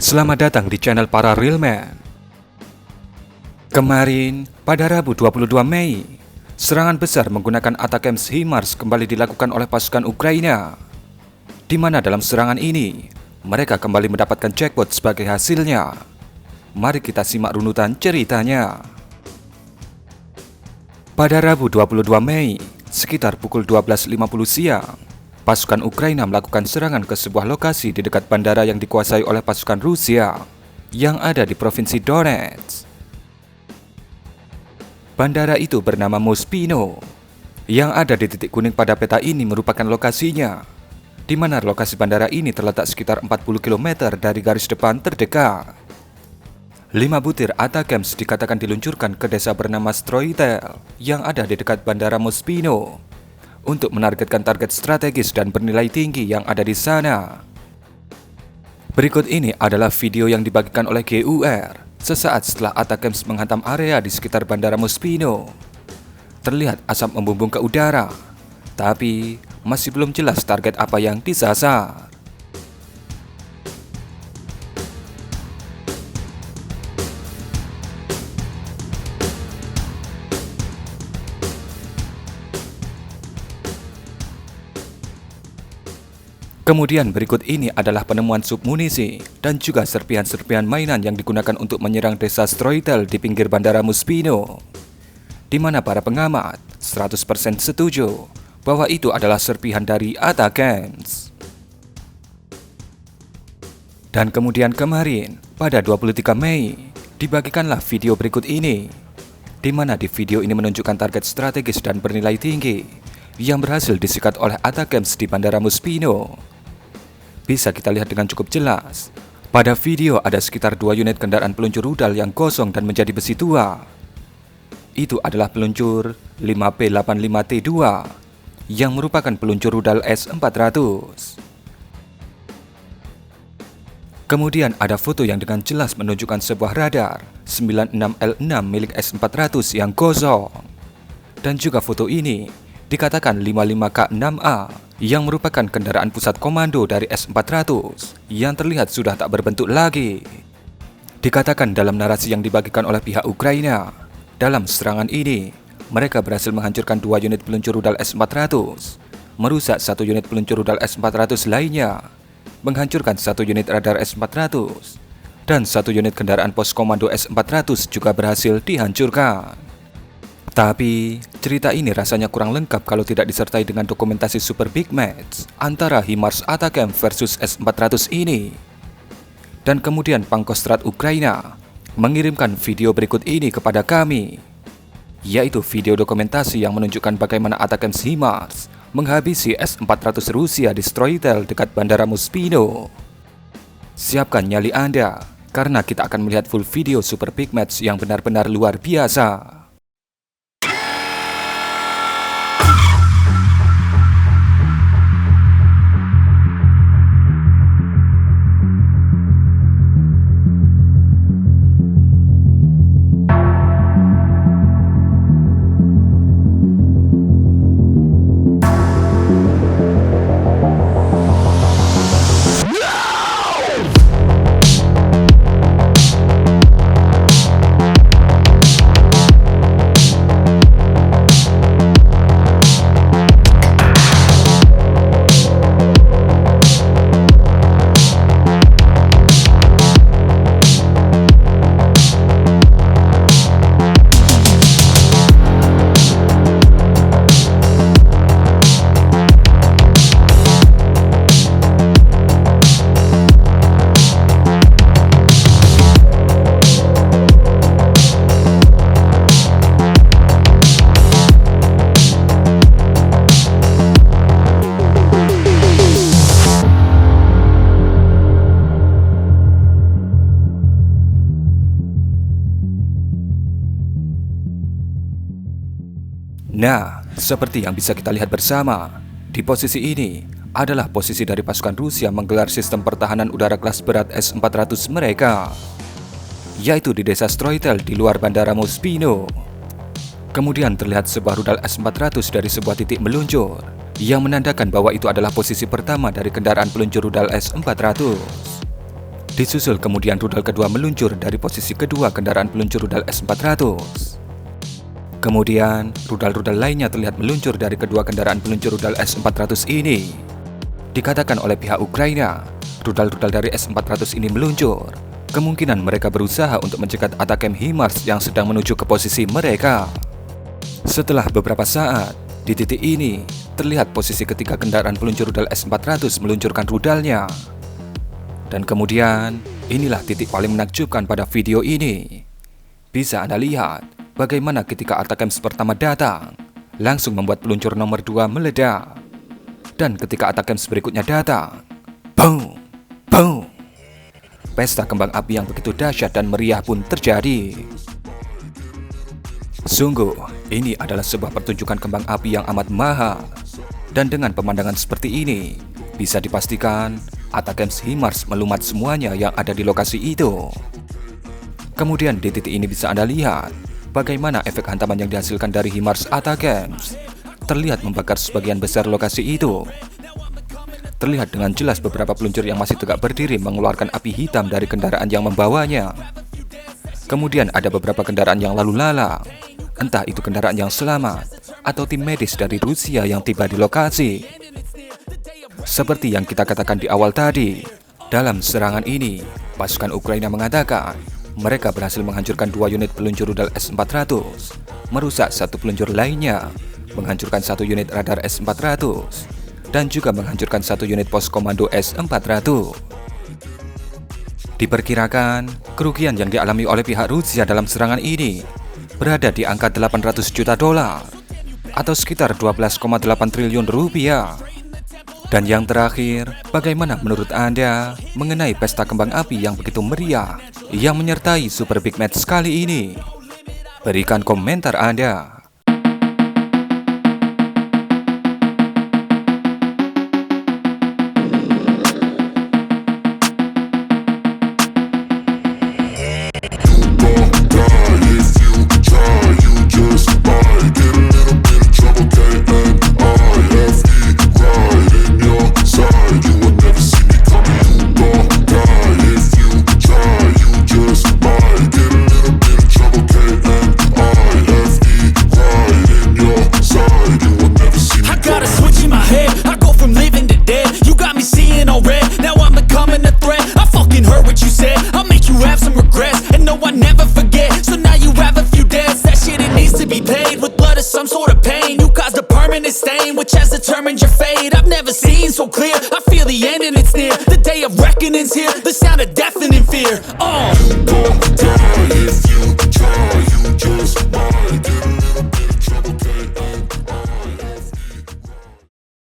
Selamat datang di channel para Realman. Kemarin, pada Rabu 22 Mei, serangan besar menggunakan ATACMS HIMARS kembali dilakukan oleh pasukan Ukraina, di mana dalam serangan ini, mereka kembali mendapatkan jackpot sebagai hasilnya. Mari kita simak runutan ceritanya. Pada Rabu 22 Mei, sekitar pukul 12.50 siang, pasukan Ukraina melakukan serangan ke sebuah lokasi di dekat bandara yang dikuasai oleh pasukan Rusia yang ada di Provinsi Donetsk. Bandara itu bernama Mospino. Yang ada di titik kuning pada peta ini merupakan lokasinya, di mana lokasi bandara ini terletak sekitar 40 km dari garis depan terdekat. 5 butir ATACMS dikatakan diluncurkan ke desa bernama Stroitel yang ada di dekat bandara Mospino untuk menargetkan target strategis dan bernilai tinggi yang ada di sana. Berikut ini adalah video yang dibagikan oleh GUR sesaat setelah ATACMS menghantam area di sekitar bandara Mospino. Terlihat asap membumbung ke udara, tapi masih belum jelas target apa yang disasar. Kemudian berikut ini adalah penemuan submunisi dan juga serpihan-serpihan mainan yang digunakan untuk menyerang desa Stroitel di pinggir bandara Mospino, di mana para pengamat 100% setuju bahwa itu adalah serpihan dari ATACMS. Dan kemudian kemarin, pada 23 Mei, dibagikanlah video berikut ini, di mana di video ini menunjukkan target strategis dan bernilai tinggi yang berhasil disikat oleh ATACMS di bandara Mospino. Bisa kita lihat dengan cukup jelas. Pada video ada sekitar 2 unit kendaraan peluncur rudal yang kosong dan menjadi besi tua. Itu adalah peluncur 5P85T2 yang merupakan peluncur rudal S-400. Kemudian ada foto yang dengan jelas menunjukkan sebuah radar 96L6 milik S-400 yang kosong. Dan juga foto ini dikatakan 55K6A yang merupakan kendaraan pusat komando dari S-400 yang terlihat sudah tak berbentuk lagi. Dikatakan dalam narasi yang dibagikan oleh pihak Ukraina, dalam serangan ini mereka berhasil menghancurkan 2 unit peluncur rudal S-400, merusak 1 unit peluncur rudal S-400 lainnya, menghancurkan 1 unit radar S-400, dan 1 unit kendaraan pos komando S-400 juga berhasil dihancurkan. Tapi, cerita ini rasanya kurang lengkap kalau tidak disertai dengan dokumentasi super big match antara HIMARS ATACMS versus S-400 ini. Dan kemudian Pangkostrat Ukraina mengirimkan video berikut ini kepada kami, yaitu video dokumentasi yang menunjukkan bagaimana ATACMS HIMARS menghabisi S-400 Rusia di Stroitel dekat bandara Mospino. Siapkan nyali Anda, karena kita akan melihat full video super big match yang benar-benar luar biasa. Nah, seperti yang bisa kita lihat bersama, di posisi ini adalah posisi dari pasukan Rusia menggelar sistem pertahanan udara kelas berat S-400 mereka, yaitu di desa Stroitel di luar bandara Mospino. Kemudian terlihat sebuah rudal S-400 dari sebuah titik meluncur, yang menandakan bahwa itu adalah posisi pertama dari kendaraan peluncur rudal S-400. Disusul kemudian rudal kedua meluncur dari posisi kedua kendaraan peluncur rudal S-400. Kemudian, rudal-rudal lainnya terlihat meluncur dari kedua kendaraan peluncur rudal S-400 ini. Dikatakan oleh pihak Ukraina, rudal-rudal dari S-400 ini meluncur. Kemungkinan mereka berusaha untuk mencegat Atacms HIMARS yang sedang menuju ke posisi mereka. Setelah beberapa saat, di titik ini, terlihat posisi ketiga kendaraan peluncur rudal S-400 meluncurkan rudalnya. Dan kemudian, inilah titik paling menakjubkan pada video ini. Bisa Anda lihat bagaimana ketika Atacms pertama datang, langsung membuat peluncur nomor 2 meledak. Dan ketika Atacms berikutnya datang, boom, boom. Pesta kembang api yang begitu dahsyat dan meriah pun terjadi. Sungguh, ini adalah sebuah pertunjukan kembang api yang amat mahal. Dan dengan pemandangan seperti ini, bisa dipastikan Atacms HIMARS melumat semuanya yang ada di lokasi itu. Kemudian di titik ini bisa Anda lihat bagaimana efek hantaman yang dihasilkan dari HIMARS Atacms terlihat membakar sebagian besar lokasi itu. Terlihat dengan jelas beberapa peluncur yang masih tegak berdiri mengeluarkan api hitam dari kendaraan yang membawanya. Kemudian ada beberapa kendaraan yang lalu lalang, entah itu kendaraan yang selamat atau tim medis dari Rusia yang tiba di lokasi. Seperti yang kita katakan di awal tadi, dalam serangan ini, pasukan Ukraina mengatakan mereka berhasil menghancurkan 2 unit peluncur rudal S-400, merusak 1 peluncur lainnya, menghancurkan 1 unit radar S-400, dan juga menghancurkan 1 unit pos komando S-400. Diperkirakan, kerugian yang dialami oleh pihak Rusia dalam serangan ini berada di angka 800 juta dolar, atau sekitar 12,8 triliun rupiah. Dan yang terakhir, bagaimana menurut Anda mengenai pesta kembang api yang begitu meriah yang menyertai Super Big Match kali ini? Berikan komentar Anda. Some sort of pain, you caused a permanent stain, which has determined your fate. I've never seen so clear, I feel the end and it's near. The day of reckoning's here, the sound of deafening fear.